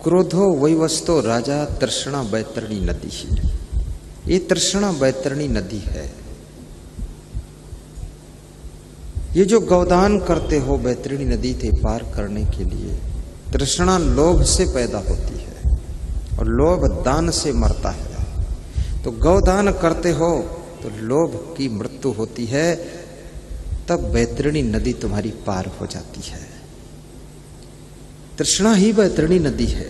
क्रोधो वैवस्तो राजा तृष्णा बैतरणी नदी। ये तृष्णा बैतरणी नदी है। ये जो गौदान करते हो बैतरणी नदी थे पार करने के लिए, तृष्णा लोभ से पैदा होती है और लोभ दान से मरता है। तो गौदान करते हो तो लोभ की मृत्यु होती है, तब बैतरणी नदी तुम्हारी पार हो जाती है। तृष्णा ही बैतरणी नदी है।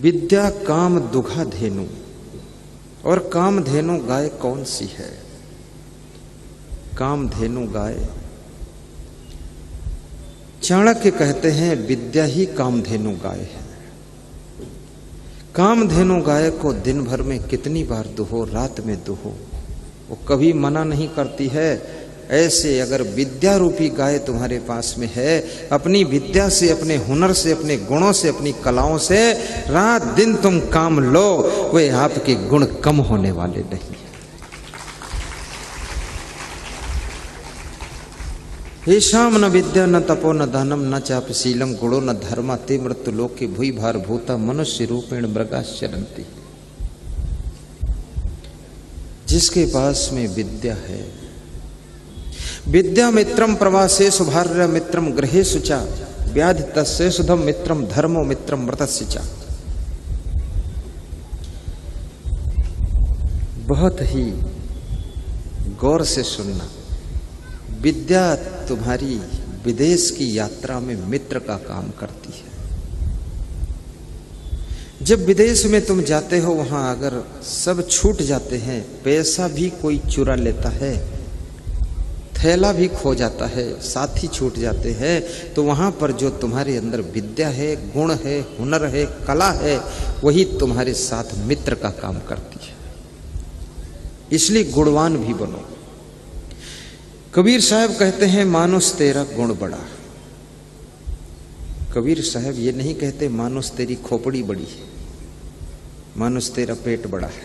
विद्या काम दुघा धेनु, और कामधेनु गाय कौन सी है? कामधेनु गाय, चाणक्य कहते हैं विद्या ही कामधेनु गाय है। कामधेनु गाय को दिन भर में कितनी बार दुहो, रात में दुहो, वो कभी मना नहीं करती है। ऐसे अगर विद्या रूपी गाय तुम्हारे पास में है, अपनी विद्या से, अपने हुनर से, अपने गुणों से, अपनी कलाओं से रात दिन तुम काम लो, वे आपके गुण कम होने वाले नहीं। येषाम न विद्या न तपो न दानम न चाप शीलम गुणो न धर्मा ते मृत्यु लोके भूई भार भूता मनुष्य रूपेण मृगाश्चरन्ति। जिसके पास में विद्या है, विद्या मित्रम प्रवासे सुभार्य मित्रम गृहे सुचा व्याधि तस्य सुधम मित्रम धर्मो मित्रम मृतस्य च। बहुत ही गौर से सुनना, विद्या तुम्हारी विदेश की यात्रा में मित्र का काम करती है। जब विदेश में तुम जाते हो, वहां अगर सब छूट जाते हैं, पैसा भी कोई चुरा लेता है, थैला भी खो जाता है, साथी छूट जाते हैं, तो वहां पर जो तुम्हारे अंदर विद्या है, गुण है, हुनर है, कला है, वही तुम्हारे साथ मित्र का काम करती है। इसलिए गुणवान भी बनो। कबीर साहब कहते हैं मानुस तेरा गुण बड़ा। कबीर साहब ये नहीं कहते मानुस तेरी खोपड़ी बड़ी है, मानुस तेरा पेट बड़ा है।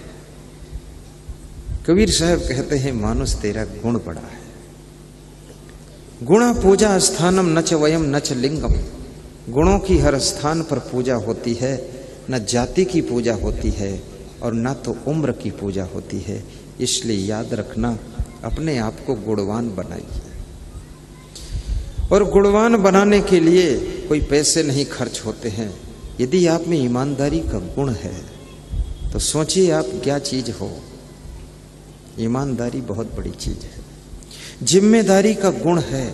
कबीर साहब कहते हैं मानुस तेरा गुण बड़ा है। गुणा पूजा स्थानम नच वयम नच लिंगम। गुणों की हर स्थान पर पूजा होती है, न जाति की पूजा होती है और न तो उम्र की पूजा होती है। इसलिए याद रखना, अपने आप को गुणवान बनाइए। और गुणवान बनाने के लिए कोई पैसे नहीं खर्च होते हैं। यदि आप में ईमानदारी का गुण है तो सोचिए आप क्या चीज हो। ईमानदारी बहुत बड़ी चीज है। जिम्मेदारी का गुण है,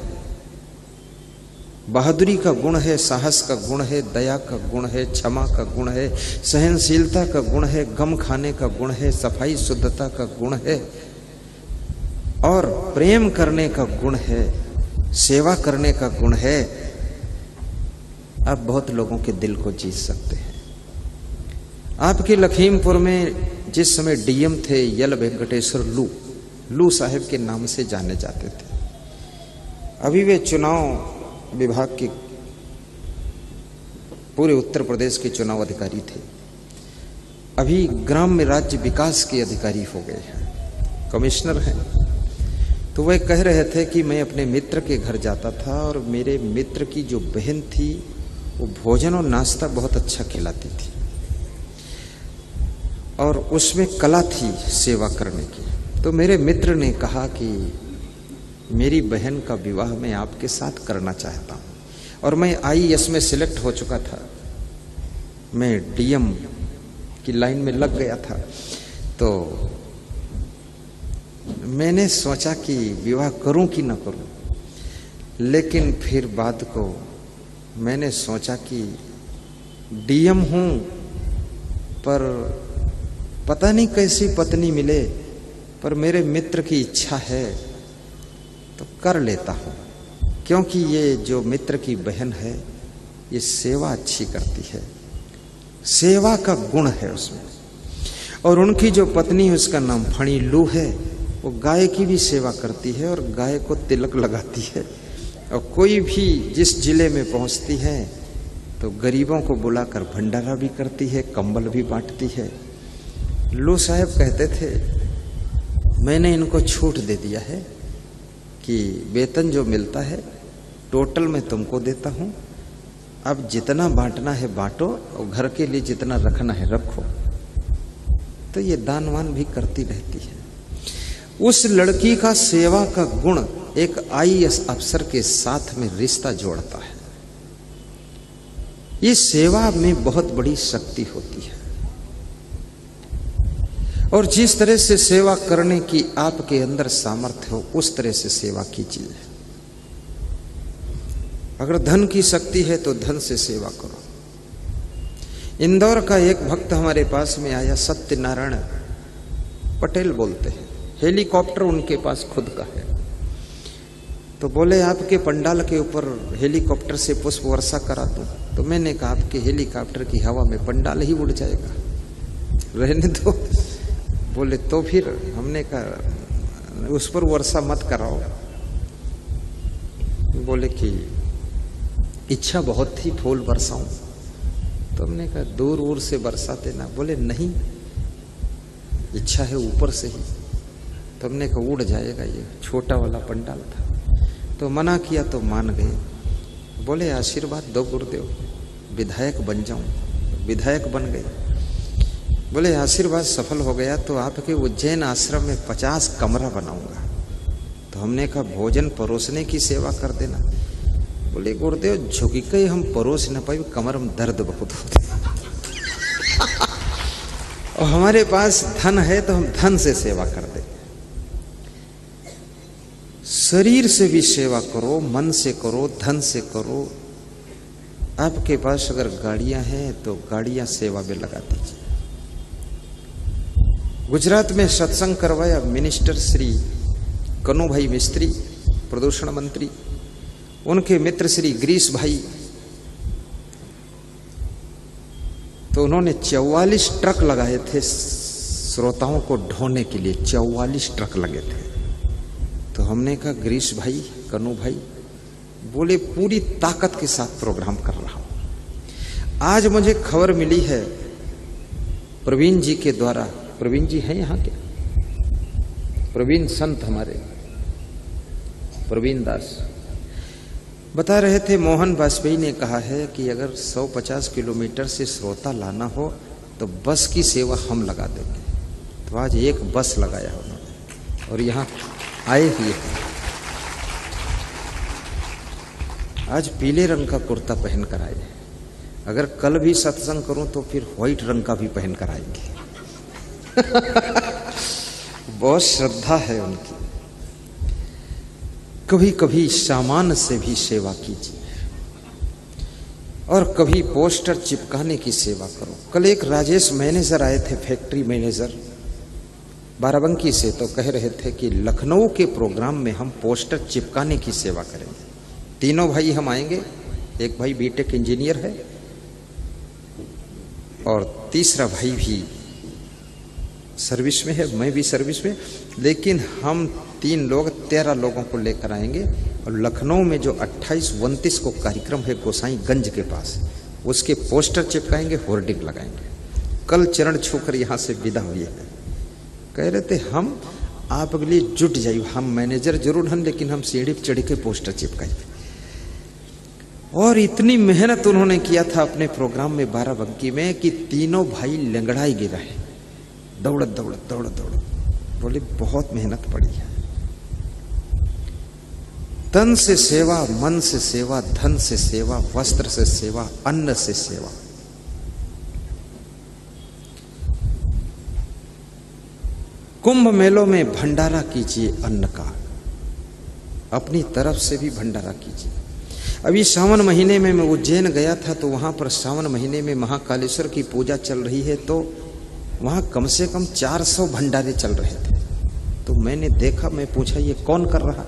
बहादुरी का गुण है, साहस का गुण है, दया का गुण है, क्षमा का गुण है, सहनशीलता का गुण है, गम खाने का गुण है, सफाई शुद्धता का गुण है और प्रेम करने का गुण है, सेवा करने का गुण है। आप बहुत लोगों के दिल को जीत सकते हैं। आपके लखीमपुर में जिस समय डीएम थे यल वेंकटेश्वर लू साहब के नाम से जाने जाते थे। अभी वे चुनाव विभाग के पूरे उत्तर प्रदेश के चुनाव अधिकारी थे। अभी ग्राम राज्य विकास के अधिकारी हो गए हैं, कमिश्नर हैं। तो वह कह रहे थे कि मैं अपने मित्र के घर जाता था और मेरे मित्र की जो बहन थी वो भोजन और नाश्ता बहुत अच्छा खिलाती थी और उसमें कला थी सेवा करने की। तो मेरे मित्र ने कहा कि मेरी बहन का विवाह मैं आपके साथ करना चाहता हूँ और मैं आईएएस में सिलेक्ट हो चुका था, मैं डीएम की लाइन में लग गया था। तो मैंने सोचा कि विवाह करूं कि ना करूं, लेकिन फिर बाद को मैंने सोचा कि डीएम हूं पर पता नहीं कैसी पत्नी मिले, पर मेरे मित्र की इच्छा है तो कर लेता हूं, क्योंकि ये जो मित्र की बहन है ये सेवा अच्छी करती है, सेवा का गुण है उसमें। और उनकी जो पत्नी है उसका नाम फणी लू है, वो गाय की भी सेवा करती है और गाय को तिलक लगाती है। और कोई भी जिस जिले में पहुंचती है तो गरीबों को बुलाकर भंडारा भी करती है, कंबल भी बांटती है। लू साहब कहते थे मैंने इनको छूट दे दिया है, कि वेतन जो मिलता है टोटल मैं तुमको देता हूं, अब जितना बांटना है बांटो और घर के लिए जितना रखना है रखो। तो ये दानवान भी करती रहती है। उस लड़की का सेवा का गुण एक आईएएस अफसर के साथ में रिश्ता जोड़ता है। ये सेवा में बहुत बड़ी शक्ति होती है। और जिस तरह से सेवा करने की आपके अंदर सामर्थ्य हो उस तरह से सेवा कीजिए। अगर धन की शक्ति है तो धन से सेवा करो। इंदौर का एक भक्त हमारे पास में आया, सत्यनारायण पटेल बोलते हैं, हेलीकॉप्टर उनके पास खुद का है। तो बोले आपके पंडाल के ऊपर हेलीकॉप्टर से पुष्प वर्षा करा दूं। तो मैंने कहा आपके हेलीकॉप्टर की हवा में पंडाल ही उड़ जाएगा, रहने दो। बोले तो फिर हमने कहा उस पर वर्षा मत कराओ। बोले कि इच्छा बहुत थी फूल बरसाऊं। तो हमने कहा दूर दूर से बरसा देना। बोले नहीं, इच्छा है ऊपर से ही। तो हमने कहा उड़ जाएगा, ये छोटा वाला पंडाल था। तो मना किया तो मान गए। बोले आशीर्वाद दो गुरुदेव, विधायक बन जाऊं। विधायक बन गए। बोले आशीर्वाद सफल हो गया तो आपके उज्जैन आश्रम में 50 कमरा बनाऊंगा। तो हमने कहा भोजन परोसने की सेवा कर देना। बोले गुरुदेव झुकी के हम परोस न पाए, कमर में दर्द बहुत होते। और हमारे पास धन है तो हम धन से सेवा कर दे। शरीर से भी सेवा करो, मन से करो, धन से करो। आपके पास अगर गाड़ियां हैं तो गाड़ियां सेवा में लगा दीजिए। गुजरात में सत्संग करवाया मिनिस्टर श्री कनु भाई मिस्त्री, प्रदूषण मंत्री, उनके मित्र श्री गिरीश भाई। तो उन्होंने 44 ट्रक लगाए थे श्रोताओं को ढोने के लिए, 44 ट्रक लगे थे। तो हमने कहा गिरीश भाई, कनु भाई, बोले पूरी ताकत के साथ प्रोग्राम कर रहा हूं। आज मुझे खबर मिली है प्रवीण जी के द्वारा, प्रवीण जी हैं यहाँ के, प्रवीण संत हमारे, प्रवीण दास बता रहे थे मोहन वाजपेयी ने कहा है कि अगर 150 किलोमीटर से श्रोता लाना हो तो बस की सेवा हम लगा देंगे। तो आज एक बस लगाया उन्होंने और यहाँ आए हुए हैं। आज पीले रंग का कुर्ता पहन कर आए। अगर कल भी सत्संग करूं तो फिर व्हाइट रंग का भी पहन कर आएंगे। बहुत श्रद्धा है उनकी। कभी कभी सामान से भी सेवा कीजिए और कभी पोस्टर चिपकाने की सेवा करो। कल एक राजेश मैनेजर आए थे, फैक्ट्री मैनेजर बाराबंकी से, तो कह रहे थे कि लखनऊ के प्रोग्राम में हम पोस्टर चिपकाने की सेवा करेंगे। तीनों भाई हम आएंगे, एक भाई बीटेक इंजीनियर है और तीसरा भाई भी सर्विस में है, मैं भी सर्विस में, लेकिन हम 3 लोग 13 लोगों को लेकर आएंगे और लखनऊ में जो 28-29 को कार्यक्रम है गोसाईगंज के पास, उसके पोस्टर चिपकाएंगे, होर्डिंग लगाएंगे। कल चरण छूकर यहाँ से विदा हुए हैं। कह रहे थे हम आपके लिए जुट जाइए, हम मैनेजर जरूर हैं लेकिन हम सीढ़ी पर चढ़ के पोस्टर चिपकाएंगे। और इतनी मेहनत उन्होंने किया था अपने प्रोग्राम में बाराबंकी में कि तीनों भाई लंगड़ाई गिरा है, दौड़त दौड़त दौड़त दौड़त। बोले बहुत मेहनत पड़ी है। तन से सेवा, मन से सेवा, धन से सेवा, वस्त्र से सेवा, अन्न से सेवा। कुंभ मेलों में भंडारा कीजिए अन्न का, अपनी तरफ से भी भंडारा कीजिए। अभी सावन महीने में मैं उज्जैन गया था तो वहां पर सावन महीने में महाकालेश्वर की पूजा चल रही है, तो वहां कम से कम 400 भंडारे चल रहे थे। तो मैंने देखा, मैं पूछा ये कौन कर रहा?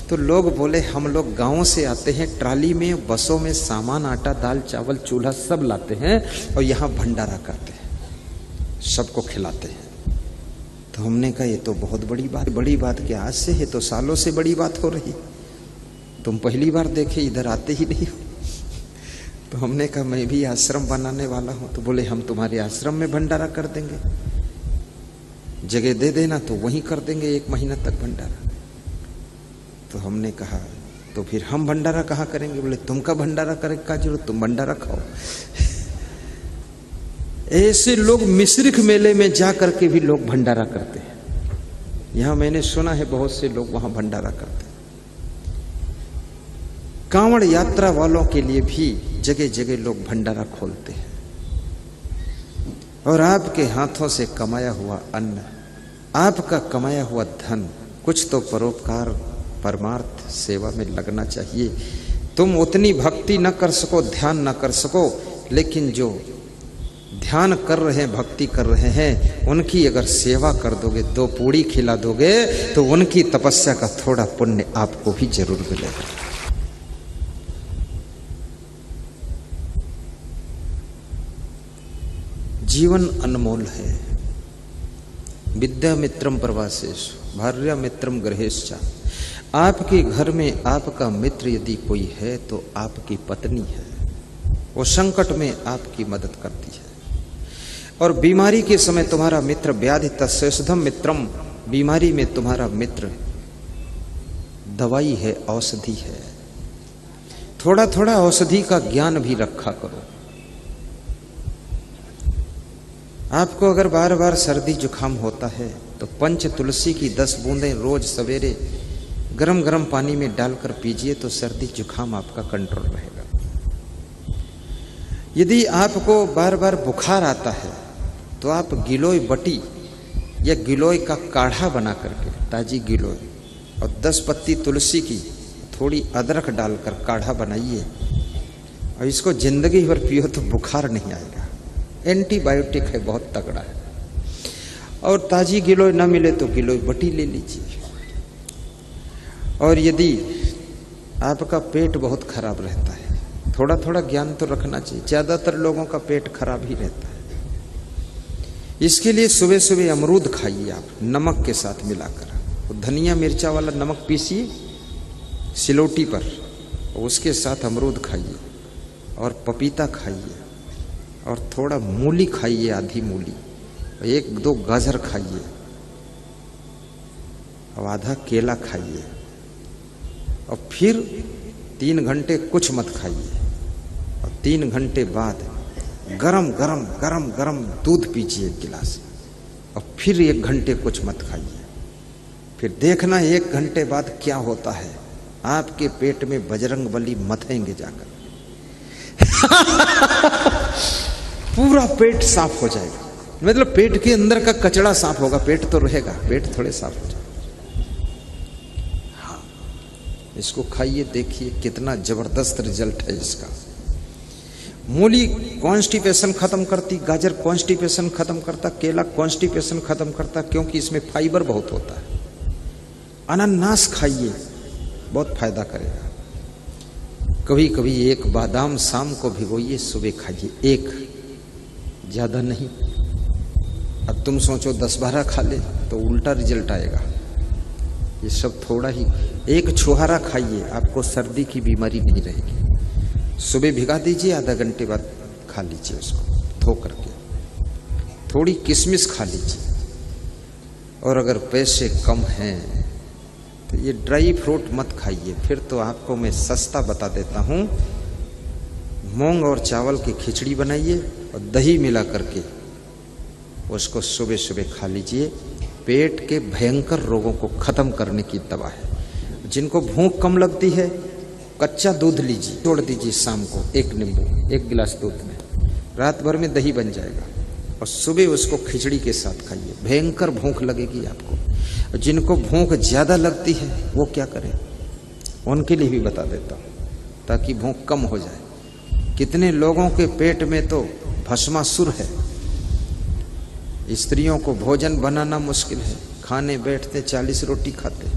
तो लोग बोले हम लोग गांवों से आते हैं, ट्राली में बसों में सामान, आटा दाल चावल चूल्हा सब लाते हैं और यहाँ भंडारा करते हैं, सबको खिलाते हैं। तो हमने कहा ये तो बहुत बड़ी बात क्या आज से है, तो सालों से बड़ी बात हो रही, तुम पहली बार देखे, इधर आते ही नहीं हो। तो हमने कहा मैं भी आश्रम बनाने वाला हूं। तो बोले हम तुम्हारे आश्रम में भंडारा कर देंगे, जगह दे देना तो वहीं कर देंगे 1 महीना तक भंडारा। तो हमने कहा तो फिर हम भंडारा कहाँ करेंगे? बोले तुमका भंडारा करे का जरूरत, तुम भंडारा खाओ। ऐसे लोग मिश्रिक मेले में जा करके भी लोग भंडारा करते हैं। यहां मैंने सुना है बहुत से लोग वहां भंडारा करते हैं। कांवड़ यात्रा वालों के लिए भी जगह जगह लोग भंडारा खोलते हैं। और आपके हाथों से कमाया हुआ अन्न, आपका कमाया हुआ धन कुछ तो परोपकार परमार्थ सेवा में लगना चाहिए। तुम उतनी भक्ति न कर सको, ध्यान न कर सको, लेकिन जो ध्यान कर रहे हैं, भक्ति कर रहे हैं, उनकी अगर सेवा कर दोगे, 2 पूड़ी खिला दोगे, तो उनकी तपस्या का थोड़ा पुण्य आपको भी जरूर मिलेगा। जीवन अनमोल है। विद्या मित्रम प्रवासेश भार्या मित्रम गृहेश्चा। आपके घर में आपका मित्र यदि कोई है तो आपकी पत्नी है। वो संकट में आपकी मदद करती है। और बीमारी के समय तुम्हारा मित्र, व्याधि तस्यौषधम मित्रम, बीमारी में तुम्हारा मित्र दवाई है, औषधि है। थोड़ा थोड़ा औषधि का ज्ञान भी रखा करो। आपको अगर बार बार सर्दी जुकाम होता है तो पंच तुलसी की 10 बूंदें रोज सवेरे गरम गरम पानी में डालकर पीजिए तो सर्दी जुकाम आपका कंट्रोल रहेगा। यदि आपको बार बार बुखार आता है तो आप गिलोय बटी या गिलोय का काढ़ा बना करके, ताजी गिलोय और 10 पत्ती तुलसी की, थोड़ी अदरक डालकर काढ़ा बनाइए और इसको जिंदगी भर पियो तो बुखार नहीं आएगा। एंटीबायोटिक है, बहुत तगड़ा है। और ताजी गिलोय ना मिले तो गिलोय बटी ले लीजिए। और यदि आपका पेट बहुत खराब रहता है, थोड़ा थोड़ा ज्ञान तो रखना चाहिए। ज्यादातर लोगों का पेट खराब ही रहता है। इसके लिए सुबह सुबह अमरूद खाइए आप, नमक के साथ मिलाकर। धनिया मिर्चा वाला नमक पीसिए सिलौटी पर, उसके साथ अमरूद खाइए और पपीता खाइए और थोड़ा मूली खाइए, आधी मूली, 1-2 गाजर खाइए और आधा केला खाइए। और फिर 3 घंटे कुछ मत खाइए और 3 घंटे बाद गरम गरम गरम गरम दूध पीजिए 1 गिलास और फिर 1 घंटे कुछ मत खाइए। फिर देखना 1 घंटे बाद क्या होता है। आपके पेट में बजरंगबली मथेंगे जाकर। पूरा पेट साफ हो जाएगा। मतलब पेट के अंदर का कचरा साफ होगा। पेट तो रहेगा, पेट थोड़े साफ हो जाएगा। हाँ, इसको खाइए, देखिए कितना जबरदस्त रिजल्ट है इसका। मूली कॉन्स्टिपेशन खत्म करती, गाजर कॉन्स्टिपेशन खत्म करता, केला कॉन्स्टिपेशन खत्म करता, क्योंकि इसमें फाइबर बहुत होता है। अनानास खाइए, बहुत फायदा करेगा। कभी कभी 1 बादाम शाम को भिगोइए, सुबह खाइए, 1, ज्यादा नहीं। अब तुम सोचो 10-12 खा ले तो उल्टा रिजल्ट आएगा। ये सब थोड़ा ही। 1 छुहारा खाइए, आपको सर्दी की बीमारी नहीं रहेगी। सुबह भिगा दीजिए, आधा घंटे बाद खा लीजिए उसको धो करके। थोड़ी किशमिश खा लीजिए। और अगर पैसे कम हैं तो ये ड्राई फ्रूट मत खाइए। फिर तो आपको मैं सस्ता बता देता हूँ। मूंग और चावल की खिचड़ी बनाइए और दही मिला करके उसको सुबह सुबह खा लीजिए। पेट के भयंकर रोगों को खत्म करने की दवा है। जिनको भूख कम लगती है, कच्चा दूध लीजिए, तोड़ दीजिए शाम को 1 नींबू 1 गिलास दूध में, रात भर में दही बन जाएगा। और सुबह उसको खिचड़ी के साथ खाइए। भयंकर भूख लगेगी आपको। जिनको भूख ज्यादा लगती है वो क्या करें, उनके लिए भी बता देता हूँ ताकि भूख कम हो जाए। कितने लोगों के पेट में तो भस्मासुर है। स्त्रियों को भोजन बनाना मुश्किल है, खाने बैठते 40 रोटी खाते।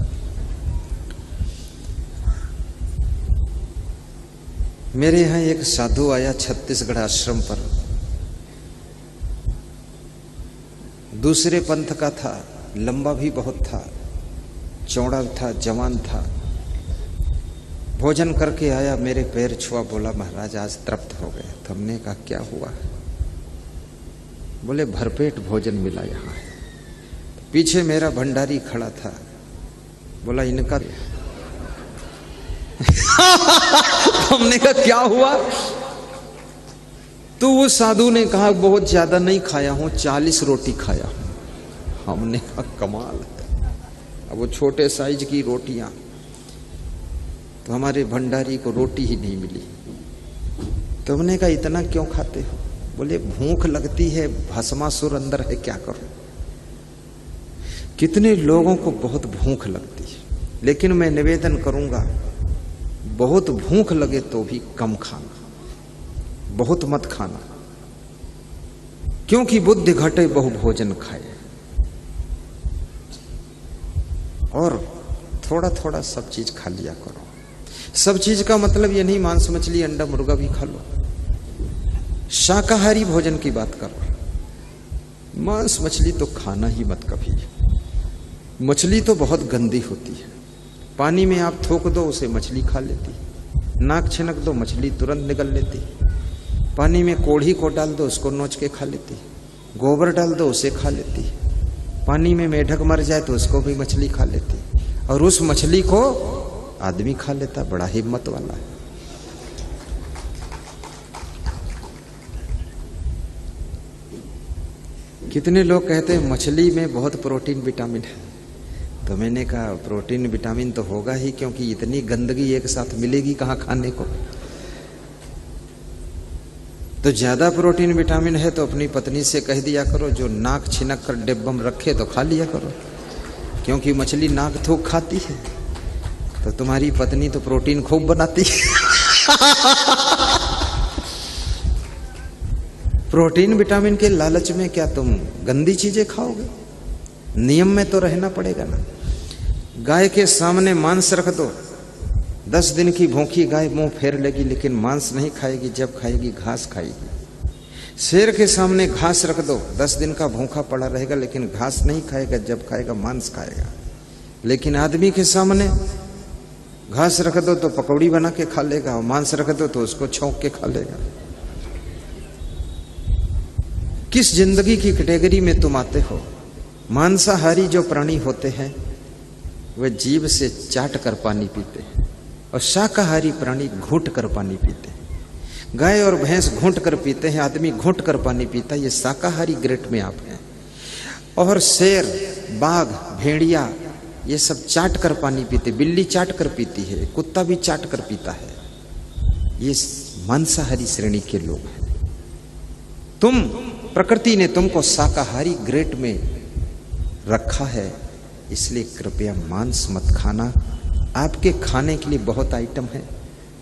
मेरे यहाँ एक साधु आया छत्तीसगढ़ आश्रम पर। दूसरे पंथ का था, लंबा भी बहुत था, चौड़ा था, जवान था। भोजन करके आया, मेरे पैर छुआ, बोला महाराज आज तृप्त हो गए। तो हमने कहा क्या हुआ? बोले भरपेट भोजन मिला यहाँ है। पीछे मेरा भंडारी खड़ा था, बोला इनका हमने कहा क्या हुआ? तो वो साधु ने कहा बहुत ज्यादा नहीं खाया हूं, 40 रोटी खाया हूं। हमने कहा कमाल है। अब वो छोटे साइज की रोटियां, तो हमारे भंडारी को रोटी ही नहीं मिली। तो हमने कहा इतना क्यों खाते हो? बोले भूख लगती है, भस्मासुर अंदर है, क्या करूं। कितने लोगों को बहुत भूख लगती है, लेकिन मैं निवेदन करूंगा बहुत भूख लगे तो भी कम खाना, बहुत मत खाना, क्योंकि बुद्धि घटे बहु भोजन खाए। और थोड़ा थोड़ा सब चीज खा लिया करो। सब चीज का मतलब ये नहीं मांस मछली अंडा मुर्गा भी खा लो। शाकाहारी भोजन की बात करो। मांस मछली तो खाना ही मत कभी। मछली तो बहुत गंदी होती है। पानी में आप थोक दो उसे मछली खा लेती, नाक छिनक दो मछली तुरंत निकल लेती, पानी में कोढ़ी को डाल दो उसको नोच के खा लेती, गोबर डाल दो उसे खा लेती, पानी में मेढक मर जाए तो उसको भी मछली खा लेती, और उस मछली को आदमी खा लेता। बड़ा हिम्मत वाला है। कितने लोग कहते हैं मछली में बहुत प्रोटीन विटामिन है। तो मैंने कहा प्रोटीन विटामिन तो होगा ही, क्योंकि इतनी गंदगी एक साथ मिलेगी कहां खाने को। तो ज्यादा प्रोटीन विटामिन है तो अपनी पत्नी से कह दिया करो जो नाक छिनक कर डिब्बा में रखे तो खा लिया करो, क्योंकि मछली नाक थूक खाती है। तो तुम्हारी पत्नी तो प्रोटीन खूब बनाती है। प्रोटीन विटामिन के लालच में क्या तुम गंदी चीजें खाओगे? नियम में तो रहना पड़ेगा ना। गाय के सामने मांस रख दो, 10 दिन की भूखी गाय मुंह फेर लेगी, लेकिन मांस नहीं खाएगी। जब खाएगी घास खाएगी। शेर के सामने घास रख दो, 10 दिन का भूखा पड़ा रहेगा, लेकिन घास नहीं खाएगा। जब खाएगा मांस खाएगा। लेकिन आदमी के सामने घास रख दो तो पकौड़ी बना के खा लेगा, और मांस रख दो तो उसको छौंक के खा लेगा। किस जिंदगी की कैटेगरी में तुम आते हो? मांसाहारी जो प्राणी होते हैं वे जीभ से चाट कर पानी पीते हैं, और शाकाहारी प्राणी घूंट कर पानी पीते हैं। गाय और भैंस घूंट कर पीते हैं, आदमी घूंट कर पानी पीता है। ये शाकाहारी ग्रेड में आप हैं। और शेर, बाघ, भेड़िया ये सब चाट कर पानी पीते। बिल्ली चाट कर पीती है, कुत्ता भी चाट कर पीता है। ये मांसाहारी श्रेणी के लोग हैं। तुम, प्रकृति ने तुमको शाकाहारी ग्रेड में रखा है, इसलिए कृपया मांस मत खाना। आपके खाने के लिए बहुत आइटम है।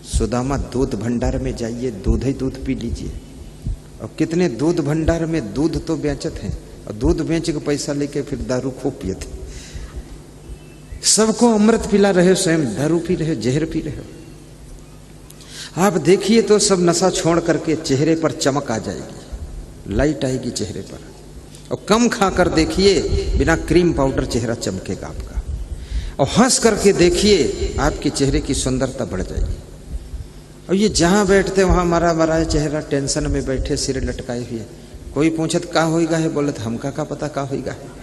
सुदामा दूध भंडार में जाइए, दूध ही दूध पी लीजिए। और कितने दूध भंडार में दूध तो बेचत हैं, और दूध बेच के पैसा लेके फिर दारू खूब पियत। सबको अमृत पिला रहे हो, स्वयं दारू पी रहे हो, जहर पी रहे हो। आप देखिए तो सब नशा छोड़ करके चेहरे पर चमक आ जाएगी, लाइट आएगी चेहरे पर। और कम खाकर देखिए, बिना क्रीम पाउडर चेहरा चमकेगा आपका। और हंस करके देखिए, आपके चेहरे की सुंदरता बढ़ जाएगी। और ये जहां बैठते वहां मरा मरा चेहरा, टेंशन में बैठे, सिर लटकाए हुए। कोई पूछत का होएगा है, बोले तो हमका का पता का होएगा है।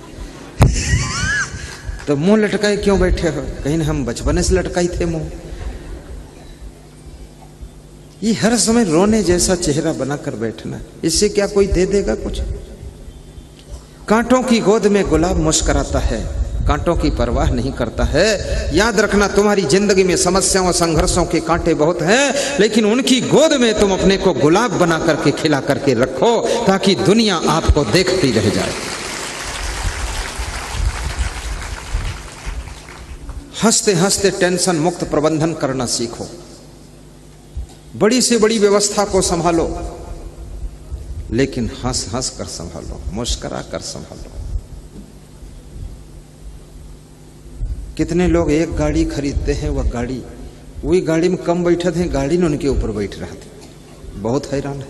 तो मुंह लटकाए क्यों बैठे हो? कहीं हम बचपन से लटकाई थे मुंह। ये हर समय रोने जैसा चेहरा बनाकर बैठना, इससे क्या कोई दे देगा कुछ? कांटों की गोद में गुलाब मुस्कुराता है, कांटों की परवाह नहीं करता है। याद रखना, तुम्हारी जिंदगी में समस्याओं संघर्षों के कांटे बहुत हैं, लेकिन उनकी गोद में तुम अपने को गुलाब बना करके खिला करके रखो, ताकि दुनिया आपको देखती रह जाए। हंसते हंसते टेंशन मुक्त प्रबंधन करना सीखो। बड़ी से बड़ी व्यवस्था को संभालो, लेकिन हंस हंस कर संभालो, मुस्कुरा कर संभालो। कितने लोग एक गाड़ी खरीदते हैं, वह गाड़ी, वही गाड़ी में कम बैठे थे, गाड़ी ने उनके ऊपर बैठ रहा था। बहुत हैरान है।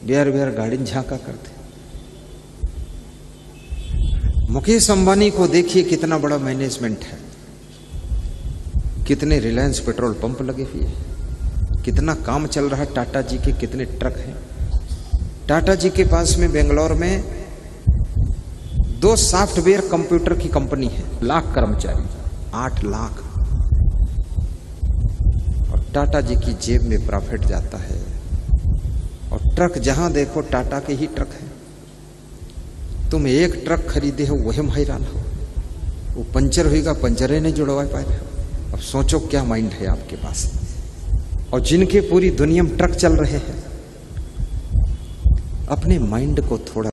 बिहार बिहार गाड़ी झांका करते। मुकेश अंबानी को देखिए, कितना बड़ा मैनेजमेंट है, कितने रिलायंस पेट्रोल पंप लगे हुए हैं, कितना काम चल रहा है। टाटा जी के कितने ट्रक हैं। टाटा जी के पास में बेंगलोर में 2 सॉफ्टवेयर कंप्यूटर की कंपनी है, लाख कर्मचारी, 8 लाख। टाटा जी की जेब में प्रॉफिट जाता है और ट्रक जहां देखो टाटा के ही ट्रक है। तुम एक ट्रक खरीदे हो वही हैरान हो, वो पंचर होगा पंचर नहीं जुड़वा पाए हो। अब सोचो क्या माइंड है आपके पास। और जिनके पूरी दुनिया में ट्रक चल रहे हैं, अपने माइंड को थोड़ा